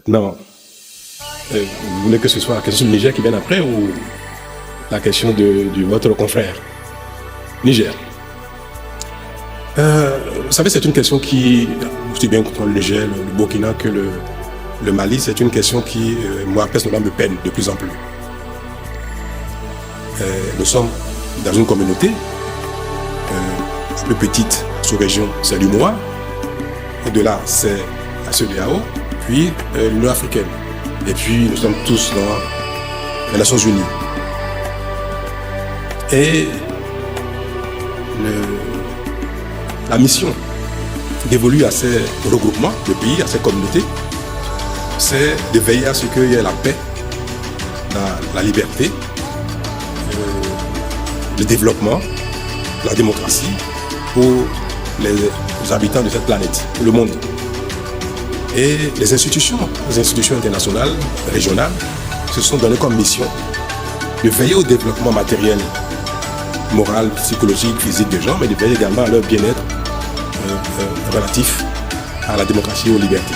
Non. Vous voulez que ce soit la question du Niger qui vienne après ou la question de votre confrère Niger? Vous savez, c'est une question qui, aussi bien contre le Niger, le Burkina que le Mali, c'est une question qui, moi, personnellement, me peine de plus en plus. Nous sommes dans une communauté, un peu petite sous-région, c'est l'UMOA. Au-delà, c'est la CEDEAO, puis l'Union africaine. Et puis, nous sommes tous dans les Nations Unies. Et la mission dévolue à ces regroupements de pays, à ces communautés, c'est de veiller à ce qu'il y ait la paix, la liberté, le développement, la démocratie pour les habitants de cette planète, pour le monde. Et les institutions internationales, régionales, se sont données comme mission de veiller au développement matériel, moral, psychologique, physique des gens, mais de veiller également à leur bien-être relatif à la démocratie et aux libertés.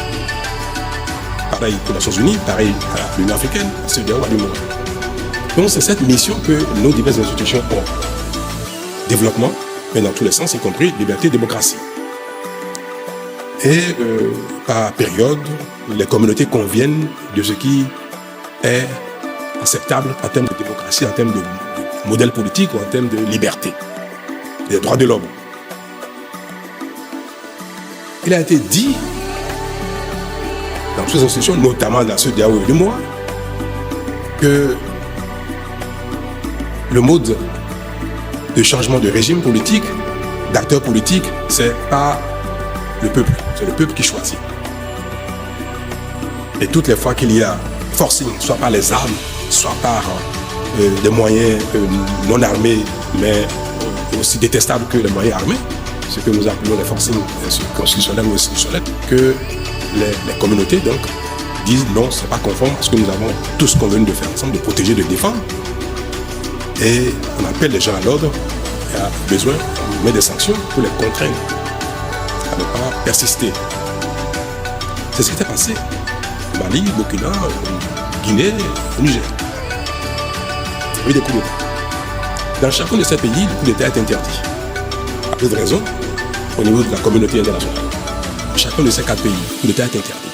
Pareil pour les Nations Unies, pareil à l'Union africaine, à CEDEAO, à l'UMOA. Donc c'est cette mission que nos diverses institutions ont. Développement, mais dans tous les sens, y compris liberté et démocratie. Et par période, les communautés conviennent de ce qui est acceptable en termes de démocratie, en termes de modèle politique ou en termes de liberté, des droits de l'homme. Il a été dit dans toutes les institutions, notamment dans CEDEAO et l'UMOA, que le mode de changement de régime politique, d'acteurs politiques, c'est pas le peuple, c'est le peuple qui choisit. Et toutes les fois qu'il y a forcing, soit par les armes, soit par des moyens non armés, mais aussi détestables que les moyens armés, ce que nous appelons les forcing constitutionnels ou institutionnels, que les communautés donc disent non, c'est pas conforme à ce que nous avons tous convenu de faire ensemble, de protéger, de défendre. Et on appelle les gens à l'ordre, il y a besoin, on met des sanctions pour les contraindre à ne pas persister. C'est ce qui s'est passé au Mali, au Burkina, au Guinée, au Niger. Il y a eu des coups d'État. Dans chacun de ces pays, le coup d'État est interdit. À peu de raison, au niveau de la communauté internationale. Dans chacun de ces 4 pays, le coup d'État est interdit.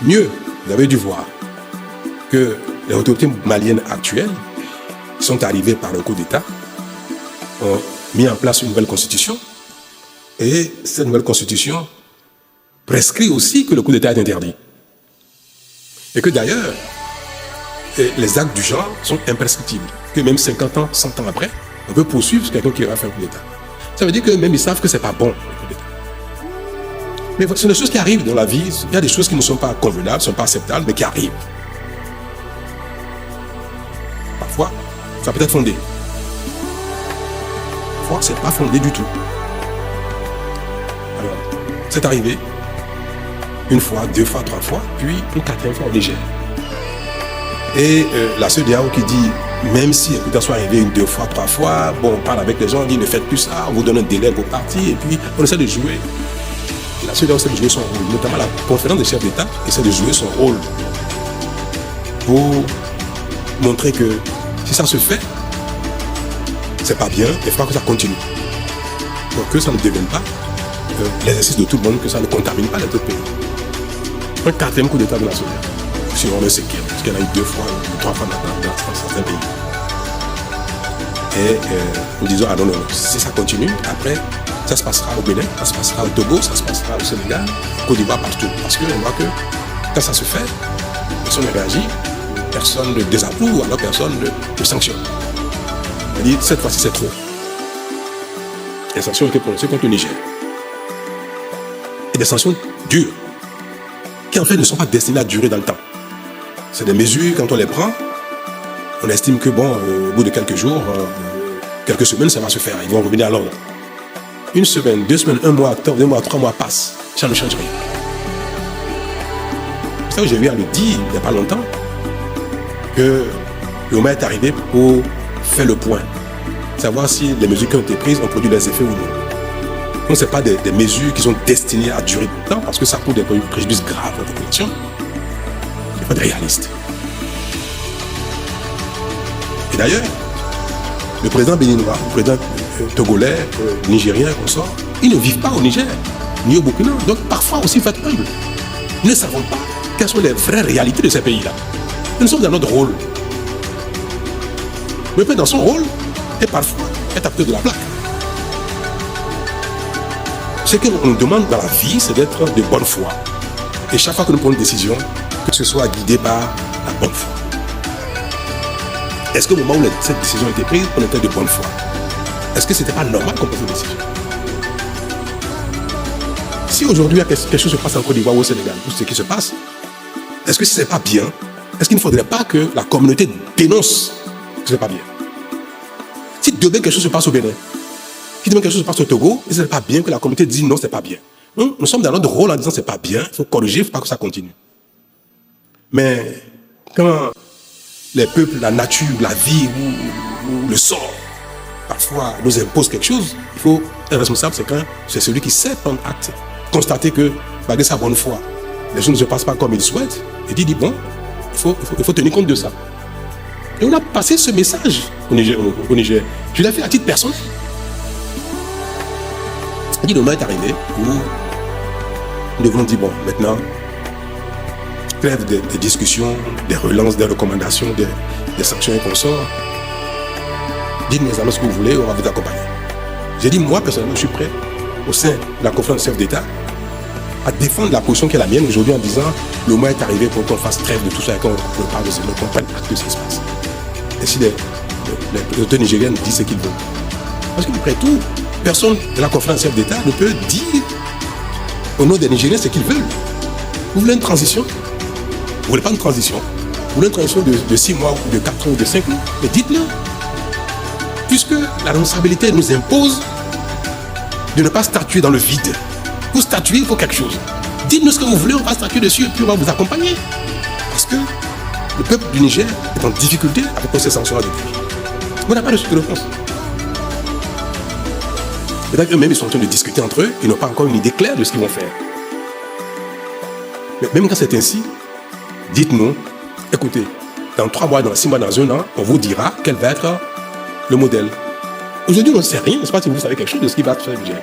Mieux, vous avez dû voir que les autorités maliennes actuelles qui sont arrivées par un coup d'État ont mis en place une nouvelle constitution. Et cette nouvelle constitution prescrit aussi que le coup d'État est interdit. Et que d'ailleurs, les actes du genre sont imprescriptibles. Que même 50 ans, 100 ans après, on peut poursuivre quelqu'un qui aura fait un coup d'État. Ça veut dire que même ils savent que c'est pas bon, le coup d'État. Mais ce sont des choses qui arrivent dans la vie. Il y a des choses qui ne sont pas convenables, ne sont pas acceptables, mais qui arrivent. Parfois, ça peut être fondé. Parfois, c'est pas fondé du tout. Alors, c'est arrivé une fois, 2 fois, 3 fois, puis une 4e fois au Niger. Et la CEDEAO qui dit, même si le coup d'État soit arrivé 1, 2 fois, 3 fois, bon, on parle avec les gens, on dit ne faites plus ça, on vous donne un délai pour partir, et puis on essaie de jouer. La CEDEAO essaie de jouer son rôle, notamment la conférence des chefs d'État essaie de jouer son rôle pour montrer que si ça se fait, c'est pas bien, il faut que ça continue. Pour que ça ne devienne pas l'exercice de tout le monde, que ça ne contamine pas les autres pays. Un 4e coup d'État de la CEDEAO, si on le sait, parce qu'il y en a eu 2 fois ou 3 fois dans certains pays. Et nous disons, ah non, si ça continue, après, ça se passera au Bénin, ça se passera au Togo, ça se passera au Sénégal, au Côte d'Ivoire, partout. Parce qu'on voit que quand ça se fait, personne ne réagit, personne ne désapprouve, ou alors personne ne sanctionne. On dit, cette fois-ci, c'est trop. Les sanctions ont été prononcées contre le Niger. Et des sanctions dures, qui en fait ne sont pas destinées à durer dans le temps. C'est des mesures, quand on les prend, on estime que bon, au bout de quelques jours, quelques semaines, ça va se faire, ils vont revenir à l'ordre. 1 semaine, 2 semaines, 1 mois, 2 mois, 3 mois passent, ça ne change rien. C'est ça que j'ai eu à le dire il n'y a pas longtemps, que le moment est arrivé pour faire le point, savoir si les mesures qui ont été prises ont produit leurs effets ou non. Donc ce n'est pas des mesures qui sont destinées à durer longtemps, parce que ça cause des préjudices graves à la population, faut être réaliste. Et d'ailleurs, le président béninois, le président togolais, nigérien, consort, ils ne vivent pas au Niger, ni au Burkina. Donc parfois aussi, faites humble. Nous ne savons pas quelles sont les vraies réalités de ces pays-là. Nous sommes dans notre rôle. Le peuple dans son rôle, et parfois, est à côté de la plaque. Ce que l'on nous demande dans la vie, c'est d'être de bonne foi. Et chaque fois que nous prenons une décision, que ce soit guidé par la bonne foi. Est-ce qu'au moment où cette décision a été prise, on était de bonne foi? Est-ce que ce n'était pas normal qu'on prenne cette décision? Si aujourd'hui quelque chose se passe en Côte d'Ivoire ou au Sénégal, tout ce qui se passe, est-ce que ce n'est pas bien? Est-ce qu'il ne faudrait pas que la communauté dénonce que ce n'est pas bien? Si demain quelque chose se passe au Bénin, si demain quelque chose se passe au Togo, et ce n'est pas bien que la communauté dise non, ce n'est pas bien. Nous sommes dans notre rôle en disant c'est pas bien, il faut corriger, il ne faut pas que ça continue. Mais quand les peuples, la nature, la vie ou le sort, parfois nous impose quelque chose, il faut être responsable, c'est celui qui sait prendre acte, constater que malgré sa bonne foi, les choses ne se passent pas comme il souhaite, et dit bon, il faut tenir compte de ça. Et on a passé ce message au Niger. Je l'ai fait à titre personnel. Il dit le moment est arrivé où nous devons dire bon, maintenant, trêve des discussions, des relances, des recommandations, des sanctions et consorts. Dites-nous exactement ce que vous voulez, on va vous accompagner. J'ai dit, moi, personnellement, je suis prêt, au sein de la conférence chef d'État, à défendre la position qui est la mienne aujourd'hui en disant le moment est arrivé pour qu'on fasse trêve de tout ça et qu'on parle de ce qu'on prenne acte de ce qui se passe. Et si les autorités nigériennes disent ce qu'ils veulent. Parce qu'après tout, personne de la conférence chef d'État ne peut dire au nom des Nigériens ce qu'ils veulent. Vous voulez une transition? Vous voulez pas une transition? Vous voulez une transition de 6 mois ou de 4 ans ou de 5 ans? Mais dites-le. Puisque la responsabilité nous impose de ne pas statuer dans le vide. Pour statuer, il faut quelque chose. Dites-nous ce que vous voulez, on va statuer dessus et puis on va vous accompagner. Parce que le peuple du Niger est en difficulté avec ces sanctions-là depuis. On n'a pas reçu de réponse. Peut-être qu'eux-mêmes, ils sont en train de discuter entre eux, ils n'ont pas encore une idée claire de ce qu'ils vont faire. Mais même quand c'est ainsi, dites-nous, écoutez, dans 3 mois, dans 6 mois, dans 1 an, on vous dira quel va être le modèle. Aujourd'hui, on ne sait rien, je ne sais pas si vous savez quelque chose de ce qui va se faire le Niger.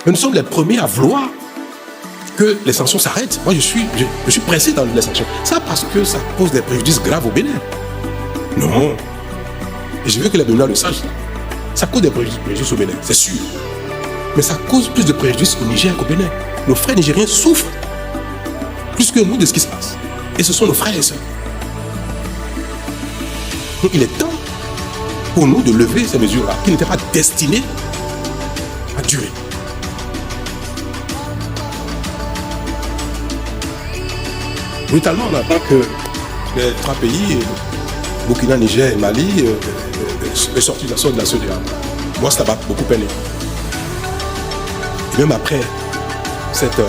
Mais nous sommes les premiers à vouloir que les sanctions s'arrêtent. Moi, je suis pressé dans les sanctions. Ça parce que ça cause des préjudices graves au Bénin. Non. Et je veux que les Béninois le sachent. Ça cause des préjudices au Bénin, c'est sûr. Mais ça cause plus de préjudices au Niger qu'au Bénin. Nos frères nigériens souffrent plus que nous de ce qui se passe. Et ce sont nos frères et sœurs. Donc il est temps pour nous de lever ces mesures-là qui n'étaient pas destinées à durer. Brutalement, on apprend que les 3 pays, Burkina, Niger et Mali, est sorti de la zone de la CEDEAO. Moi, ça m'a beaucoup peiné. Et même après cette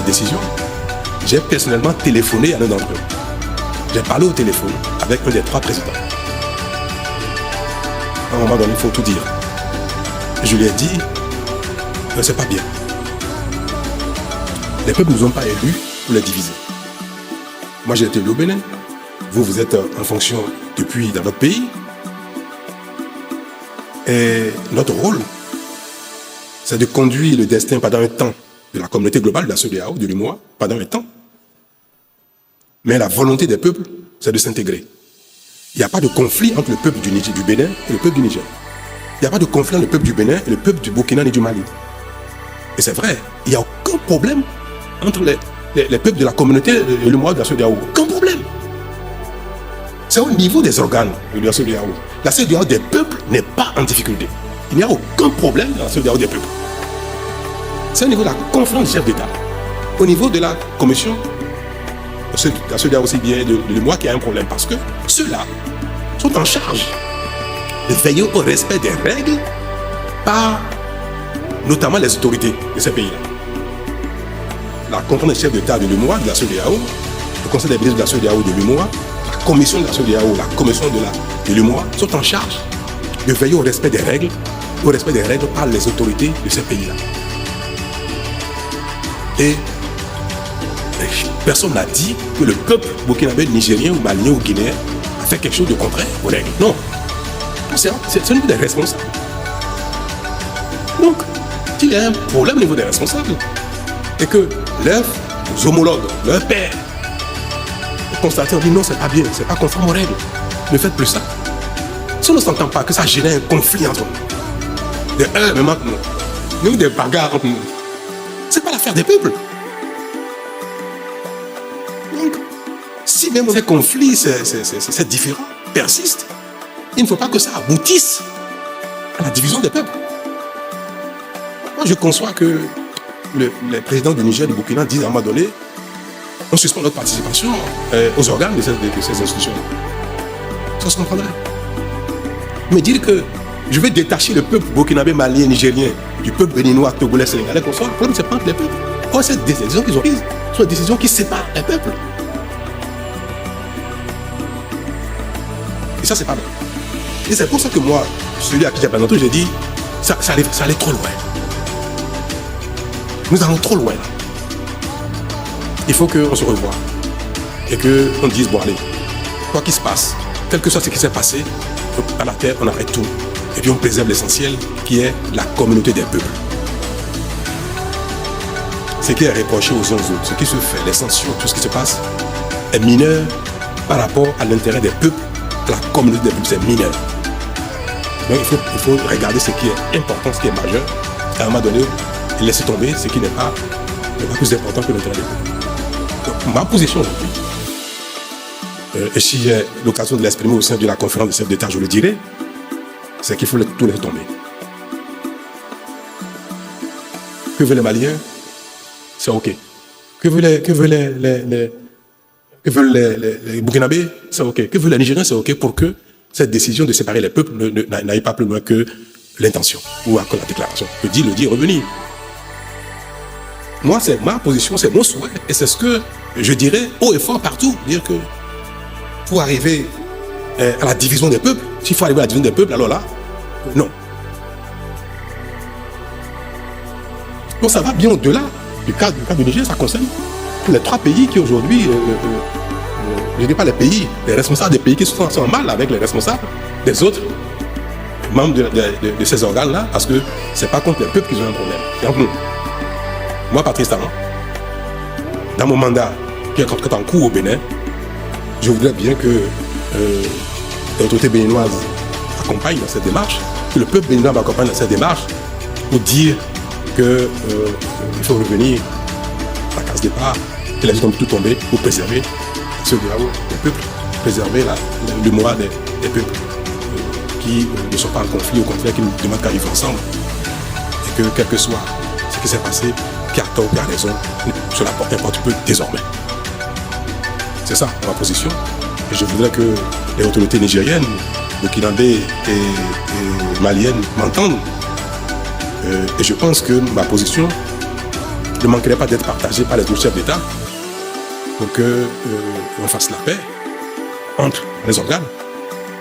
décision, j'ai personnellement téléphoné à l'un d'entre eux. J'ai parlé au téléphone avec un des 3 présidents. À un moment donné, il faut tout dire. Je lui ai dit, c'est pas bien. Les peuples ne nous ont pas élus pour les diviser. Moi, j'ai été élu au Bénin. Vous êtes en fonction depuis dans votre pays. Et notre rôle, c'est de conduire le destin pendant un temps de la communauté globale, de la CEDEAO, de l'UMOA, pendant un temps. Mais la volonté des peuples, c'est de s'intégrer. Il n'y a pas de conflit entre le peuple du Bénin et le peuple du Niger. Il n'y a pas de conflit entre le peuple du Bénin et le peuple du Burkina ni du Mali. Et c'est vrai, il n'y a aucun problème entre les peuples de la communauté et l'UMOA de la CEDEAO. Aucun problème. C'est au niveau des organes de la CEDEAO. La CEDEAO des peuples n'est pas en difficulté. Il n'y a aucun problème dans la CEDEAO des peuples. C'est au niveau de la conférence des chefs d'État. Au niveau de la commission, la CEDEAO aussi bien de l'UMOA qui a un problème. Parce que ceux-là sont en charge de veiller au respect des règles par notamment les autorités de ces pays-là. La conférence des chefs d'État de l'UMOA, de la CEDEAO, le conseil des ministres de la CEDEAO de l'UMOA, la commission de la CEDEAO, la commission de l'UMOA sont en charge de veiller au respect des règles par les autorités de ces pays-là. Et Personne n'a dit que le peuple burkinabé, nigérien ou malien ou guinéen a fait quelque chose de contraire aux règles. Non. C'est au niveau des responsables. Donc, s'il y a un problème au niveau des responsables, et que leurs homologues, leurs pères, constatent, on dit non, c'est pas bien, c'est pas conforme aux règles. Ne faites plus ça. Si on ne s'entend pas que ça génère un conflit entre nous, des heurts même entre nous, des bagarres entre nous, c'est pas l'affaire des peuples. Donc, si même ces conflits, ces différends persistent, il ne faut pas que ça aboutisse à la division des peuples. Moi, je conçois que les présidents du Niger et du Burkina disent à un moment donné, on suspend notre participation aux organes de ces institutions. Ça se comprendrait. Mais dire que je vais détacher le peuple burkinabé, malien, nigérien du peuple béninois, togolais, sénégalais, qu'on soit, le problème, c'est pas entre les peuples. Or, ces décisions qu'ils ont prises sont des décisions qui séparent les peuples. Et ça, c'est pas bien. Et c'est pour ça que moi, celui à qui j'ai présenté, j'ai dit, ça allait trop loin. Nous allons trop loin. Il faut qu'on se revoie. Et qu'on dise, bon allez, quoi qu'il se passe, quel que soit ce qui s'est passé, à la terre, on arrête tout. Et puis on préserve l'essentiel, qui est la communauté des peuples. Ce qui est reproché aux uns aux autres, ce qui se fait, les sanctions, tout ce qui se passe, est mineur par rapport à l'intérêt des peuples, à la communauté des peuples, c'est mineur. Donc il faut regarder ce qui est important, ce qui est majeur, et à un moment donné, et laisser tomber ce qui n'est pas plus important que l'intérêt des peuples. Donc, ma position aujourd'hui, et si j'ai l'occasion de l'exprimer au sein de la conférence des chefs d'État, je le dirai, c'est qu'il faut tout laisser tomber. Que veulent les Maliens? C'est OK. Que veulent les Burkinabés? C'est OK. Que veulent les Nigériens? C'est OK pour que cette décision de séparer les peuples n'aille pas plus loin que l'intention ou que la déclaration. Le dire, revenir. Moi, c'est ma position, c'est mon souhait. Et c'est ce que je dirais haut et fort partout. Dire que pour arriver à la division des peuples, s'il faut arriver à la division des peuples, alors là, non. Donc ça va bien au-delà du cas du Niger, ça concerne tous les trois pays qui aujourd'hui, je ne dis pas les pays, les responsables des pays qui sont en mal avec les responsables des autres membres de ces organes-là, parce que ce n'est pas contre les peuples qu'ils ont un problème, c'est entre nous. Moi, Patrice Talon, dans mon mandat qui est en cours au Bénin, je voudrais bien que les autorités béninoises accompagnent dans cette démarche, que le peuple béninois m'accompagne dans cette démarche pour dire qu'il faut revenir à la case départ, que les gens ont tout tombé pour préserver ce dialogue des peuples, préserver le mois des peuples qui ne sont pas en conflit, au contraire, qui nous demandent qu'à vivre ensemble. Et que quel que soit ce qui s'est passé, qui a tort, qui a raison, cela importe peu désormais. C'est ça ma position. Et je voudrais que les autorités nigériennes, burkinabées et maliennes m'entendent. Et je pense que ma position ne manquerait pas d'être partagée par les autres chefs d'État pour qu'on fasse la paix entre les organes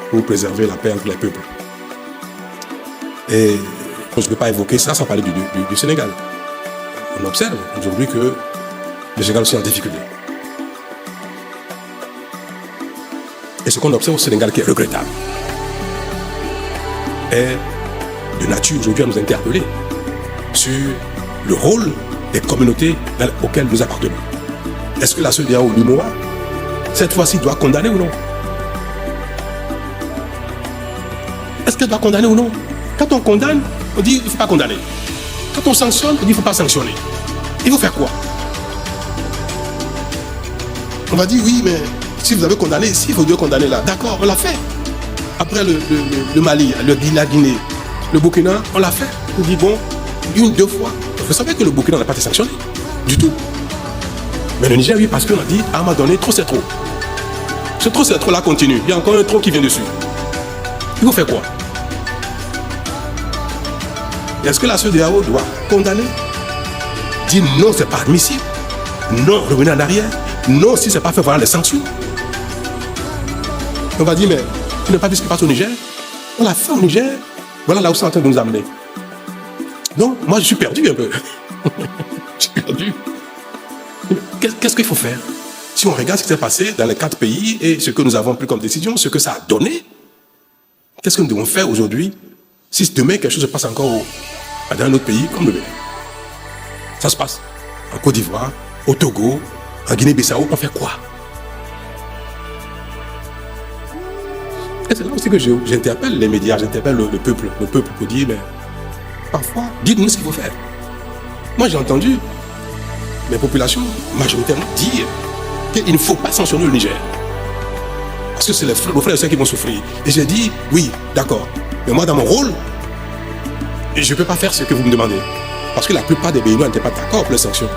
pour préserver la paix entre les peuples. Et je ne peux pas évoquer ça sans parler du Sénégal. On observe aujourd'hui que le Sénégal est aussi en difficulté. Et ce qu'on observe au Sénégal qui est regrettable est de nature aujourd'hui à nous interpeller sur le rôle des communautés auxquelles nous appartenons. Est-ce que la CEDEAO ou l'UMOA, cette fois-ci, doit condamner ou non? Est-ce qu'elle doit condamner ou non? Quand on condamne, on dit qu'il ne faut pas condamner. Quand on sanctionne, on dit qu'il ne faut pas sanctionner. Il faut faire quoi? On va dire oui, mais si vous avez condamné ici, il faut Dieu condamner là. D'accord, on l'a fait. Après le Mali, la Guinée, le Burkina, on l'a fait. On dit bon, une, deux fois. Vous savez que le Burkina n'a pas été sanctionné du tout. Mais le Niger, oui, parce qu'on a dit à un moment donné, trop c'est trop. Ce trop c'est trop là continue. Il y a encore un trop qui vient dessus. Il faut faire quoi? Est-ce que la CEDEAO doit condamner? Dire non, c'est pas admissible. Non, revenez en arrière. Non, si c'est pas fait, voilà les sanctions. On va dire, mais tu n'as pas vu ce qui passe au Niger? On l'a fait au Niger. Voilà là où c'est en train de nous amener. Donc, moi, je suis perdu un peu. Je suis perdu. qu'est-ce qu'il faut faire? Si on regarde ce qui s'est passé dans les 4 pays et ce que nous avons pris comme décision, ce que ça a donné, qu'est-ce que nous devons faire aujourd'hui si demain quelque chose se passe encore dans un autre pays comme le Bénin? Ça se passe en Côte d'Ivoire, au Togo, en Guinée-Bissau, on fait quoi? Et c'est là aussi que j'interpelle les médias, j'interpelle le peuple pour dire, mais parfois, dites-nous ce qu'il faut faire. Moi, j'ai entendu mes populations majoritairement dire qu'il ne faut pas sanctionner le Niger. Parce que c'est les frères et sœurs qui vont souffrir. Et j'ai dit, oui, d'accord. Mais moi, dans mon rôle, je ne peux pas faire ce que vous me demandez. Parce que la plupart des Béninois n'étaient pas d'accord pour les sanctions.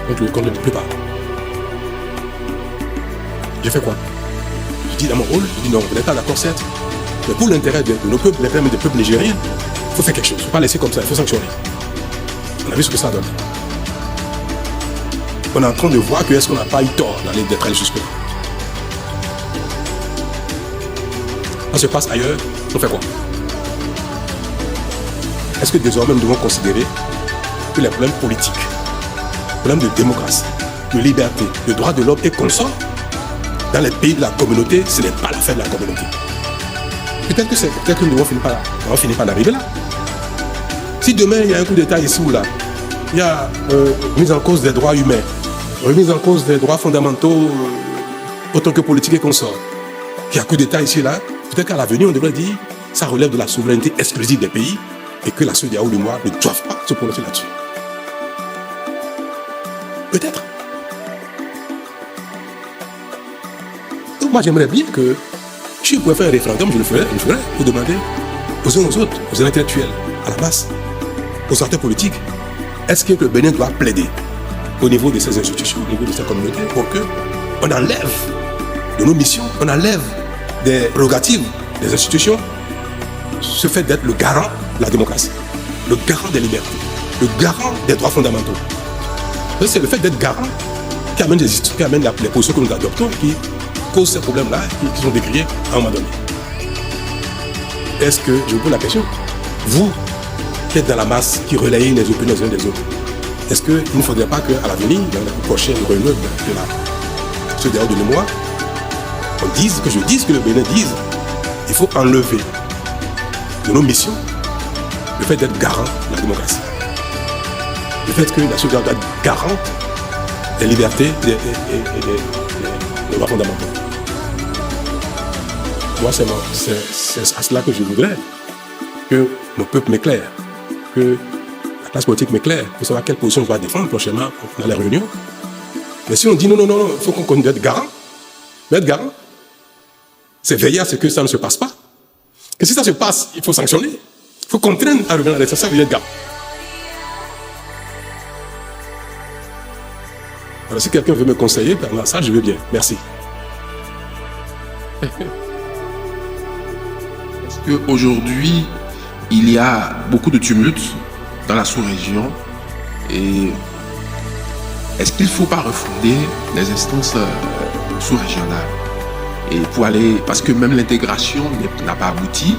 Contre la plupart. J'ai fait quoi? Je dis dans mon rôle, je dis non, vous n'êtes pas d'accord, certes. Mais pour l'intérêt de nos peuples, l'intérêt des peuples nigériens, il faut faire quelque chose. Il ne faut pas laisser comme ça, il faut sanctionner. On a vu ce que ça donne. On est en train de voir que est-ce qu'on n'a pas eu tort d'être allé jusque-là. Ça se passe ailleurs, on fait quoi? Est-ce que désormais nous devons considérer que les problèmes politiques, les problèmes de démocratie, de liberté, de droits de l'homme et consorts, dans les pays de la communauté, ce n'est pas l'affaire de la communauté? Peut-être que nous devons finir par arriver là. Si demain il y a un coup d'État ici ou là, il y a mise en cause des droits humains, remise en cause des droits fondamentaux autant que politiques et consorts, il y a un coup d'État ici et là, peut-être qu'à l'avenir on devrait dire ça relève de la souveraineté exclusive des pays et que la CEDEAO ou le MOA ne doivent pas se prononcer là-dessus. Peut-être. Donc moi j'aimerais bien que si je pouvais faire un référendum, je le ferais pour demander aux uns aux autres, aux intellectuels, à la masse, aux acteurs politiques, est-ce que le Bénin doit plaider au niveau de ces institutions, au niveau de ces communautés, pour qu'on enlève de nos missions, on enlève des prérogatives des institutions, ce fait d'être le garant de la démocratie, le garant des libertés, le garant des droits fondamentaux. C'est le fait d'être garant qui amène les positions que nous adoptons, qui cause ces problèmes-là, qui sont décriés à un moment donné. Est-ce que, je vous pose la question, vous qui êtes dans la masse, qui relayez les opinions des uns des autres, est-ce qu'il ne faudrait pas qu'à l'avenir, dans la prochaine réunion de la CEDEAO de l'UEMOA, je dise que le Bénin dise, il faut enlever de nos missions le fait d'être garant de la démocratie. Le fait que la CEDEAO doit être garante des libertés et des droits fondamentaux. Moi, c'est à cela que je voudrais que nos peuples m'éclairent, que la classe politique m'éclaire, pour savoir quelle position je dois défendre prochainement dans les réunions. Mais si on dit non, il faut qu'on continue d'être garant, c'est veiller à ce que ça ne se passe pas. Que si ça se passe, il faut sanctionner. Il faut contraindre à revenir à l'être. Ça veut être garant. Alors si quelqu'un veut me conseiller, ben, ça je veux bien. Merci. Est-ce qu'aujourd'hui, il y a beaucoup de tumultes dans la sous-région et est-ce qu'il ne faut pas refonder les instances sous-régionales et pour aller, parce que même l'intégration n'a pas abouti,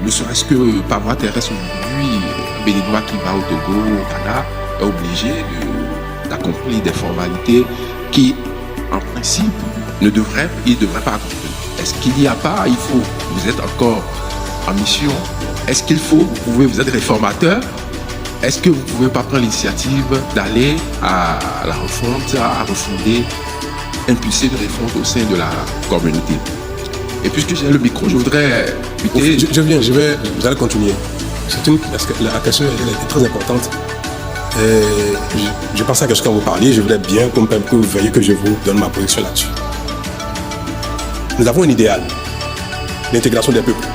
ne serait-ce que par voie terrestre aujourd'hui, un Béninois qui va au Togo, au Ghana, est obligé d'accomplir des formalités qui, en principe, il ne devrait pas accomplir. Est-ce qu'il n'y a pas, vous êtes encore en mission, est-ce qu'il faut, vous êtes réformateur, est-ce que vous ne pouvez pas prendre l'initiative d'aller à la refonte, à refonder, impulser une refonte au sein de la communauté? Et puisque j'ai le micro, je voudrais... Vous allez continuer. Parce que la question est très importante. Je pensais à quelque chose quand vous parliez, je voulais bien que vous veilliez que je vous donne ma position là-dessus. Nous avons un idéal, l'intégration des peuples,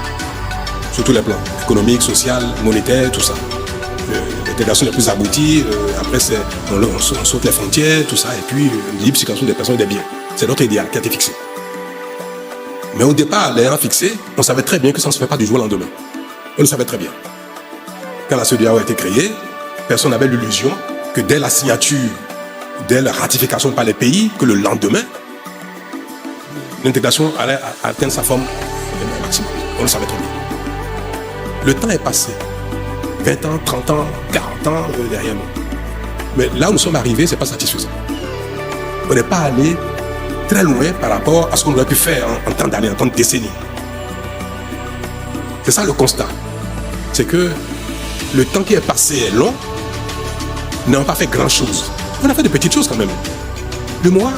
sur tous les plans, économique, social, monétaire, tout ça. L'intégration la plus aboutie, après on saute les frontières, tout ça, et puis une libre circulation des personnes et des biens. C'est notre idéal qui a été fixé. Mais au départ, l'ayant fixé, on savait très bien que ça ne se fait pas du jour au lendemain. On le savait très bien. Quand la CEDEAO a été créée, personne n'avait l'illusion que dès la signature, dès la ratification par les pays, que le lendemain, l'intégration allait atteindre sa forme maximum. On le savait très bien. Le temps est passé. 20 ans, 30 ans, 40 ans derrière nous. Mais là où nous sommes arrivés, ce n'est pas satisfaisant. On n'est pas allé très loin par rapport à ce qu'on aurait pu faire en temps d'années, en temps de décennies. C'est ça le constat. C'est que le temps qui est passé est long. Nous n'avons pas fait grand-chose. On a fait de petites choses quand même. L'UEMOA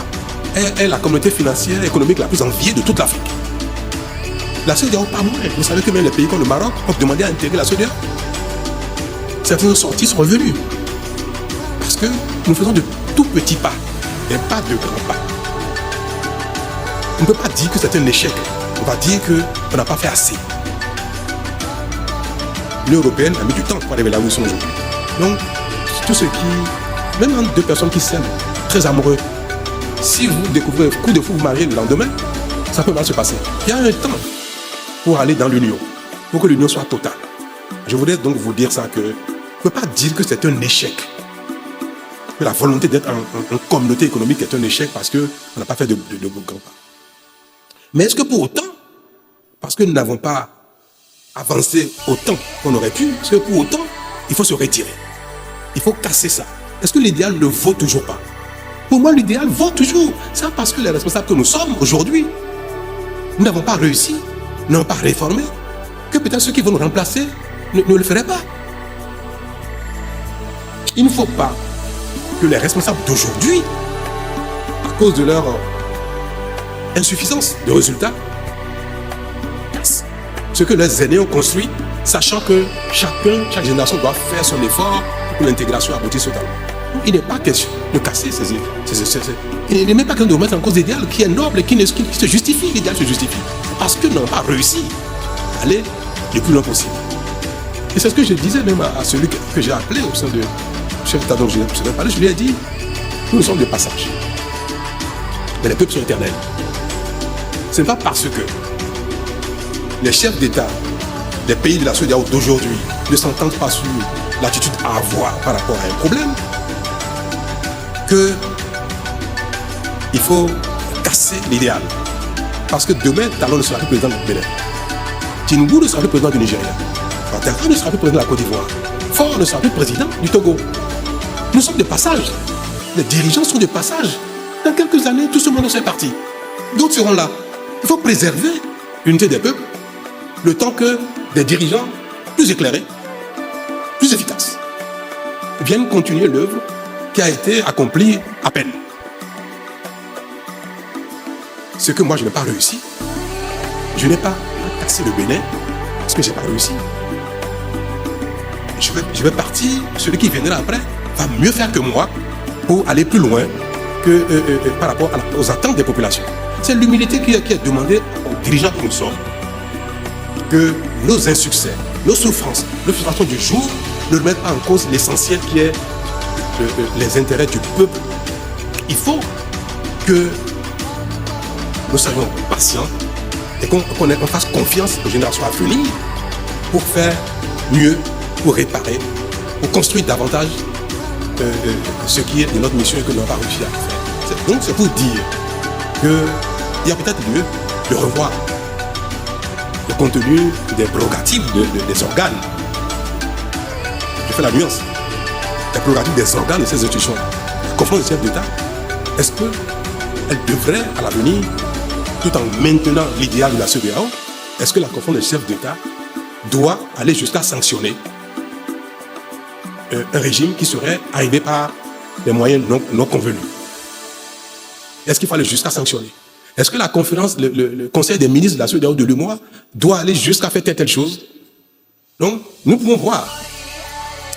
est la communauté financière et économique la plus enviée de toute l'Afrique. La CEDEAO, pas moins. Vous savez que même les pays comme le Maroc ont demandé à intégrer la CEDEAO. Certains sont sortis, sont revenus. Parce que nous faisons de tout petits pas, et pas de grands pas. On ne peut pas dire que c'est un échec. On va dire qu'on n'a pas fait assez. L'Union européenne a mis du temps pour arriver là où ils sont aujourd'hui. Donc, tout ce qui, même entre deux personnes qui s'aiment, très amoureux, si vous découvrez un coup de fou, vous mariez le lendemain, ça peut mal se passer. Il y a un temps pour aller dans l'union, pour que l'union soit totale. Je voudrais donc vous dire ça, que on ne peut pas dire que c'est un échec. Que la volonté d'être en communauté économique est un échec parce qu'on n'a pas fait de grands pas. Mais est-ce que pour autant, parce que nous n'avons pas avancé autant qu'on aurait pu, est-ce que pour autant, il faut se retirer? Il faut casser ça. Est-ce que l'idéal ne vaut toujours pas? Pour moi, l'idéal vaut toujours. C'est parce que les responsables que nous sommes aujourd'hui, nous n'avons pas réussi, n'ont pas réformé, que peut-être ceux qui vont nous remplacer ne le feraient pas. Il ne faut pas que les responsables d'aujourd'hui, à cause de leur insuffisance de résultats, cassent ce que leurs aînés ont construit, sachant que chaque génération doit faire son effort pour que l'intégration aboutisse totalement. Il n'est pas question de casser ces il n'est même pas question de remettre en cause l'idéal qui est noble et qui se justifie. L'idéal se justifie. Parce que nous n'avons pas réussi à aller le plus loin possible. Et c'est ce que je disais même à celui que j'ai appelé au sein de chef d'État dont je vais parler. Je lui ai dit, nous sommes de passage. Mais les peuples sont éternels. Ce n'est pas parce que les chefs d'État des pays de la CEDEAO d'aujourd'hui ne s'entendent pas sur l'attitude à avoir par rapport à un problème qu'il faut casser l'idéal. Parce que demain, Talon ne sera plus président du Bénin. Tinubu ne sera plus président du Nigeria. Ouattara ne sera plus président de la Côte d'Ivoire. Faure ne sera plus président du Togo. Nous sommes de passage. Les dirigeants sont de passage. Dans quelques années, tout ce monde est parti. D'autres seront là. Il faut préserver l'unité des peuples le temps que des dirigeants plus éclairés, plus efficaces, viennent continuer l'œuvre qui a été accomplie à peine. Ce que moi je n'ai pas réussi, je n'ai pas cassé le Bénin parce que je n'ai pas réussi. Je vais partir, celui qui viendra après va mieux faire que moi pour aller plus loin que par rapport aux attentes des populations. C'est l'humilité qui est demandée aux dirigeants que nous sommes. Que nos insuccès, nos souffrances, nos frustrations du jour ne remettent pas en cause l'essentiel qui est les intérêts du peuple. Il faut que nous soyons patients et qu'on fasse confiance aux générations à venir pour faire mieux, pour réparer, pour construire davantage ce qui est de notre mission et que nous n'avons pas réussi à faire. Donc c'est pour dire qu'il y a peut-être lieu de revoir le contenu des prérogatives des organes. Je fais la nuance. Les prérogatives des organes de ces institutions. La conférence des chefs d'État, est-ce qu'elle devrait, à l'avenir, tout en maintenant l'idéal de la CEDEAO, est-ce que la conférence des chefs d'État doit aller jusqu'à sanctionner un régime qui serait arrivé par des moyens non convenus? Est-ce qu'il faut aller jusqu'à sanctionner? Est-ce que la conférence, le conseil des ministres de la CEDEAO de l'UEMOA doit aller jusqu'à faire telle chose? Donc, nous pouvons voir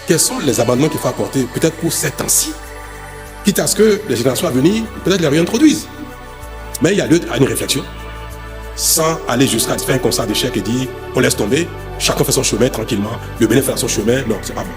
quels sont les amendements qu'il faut apporter, peut-être pour ces temps-ci, quitte à ce que les générations à venir, peut-être les réintroduisent. Mais il y a lieu à une réflexion, sans aller jusqu'à faire un constat d'échec et dire, on laisse tomber, chacun fait son chemin tranquillement, le Bénin fait son chemin. Non, c'est pas bon.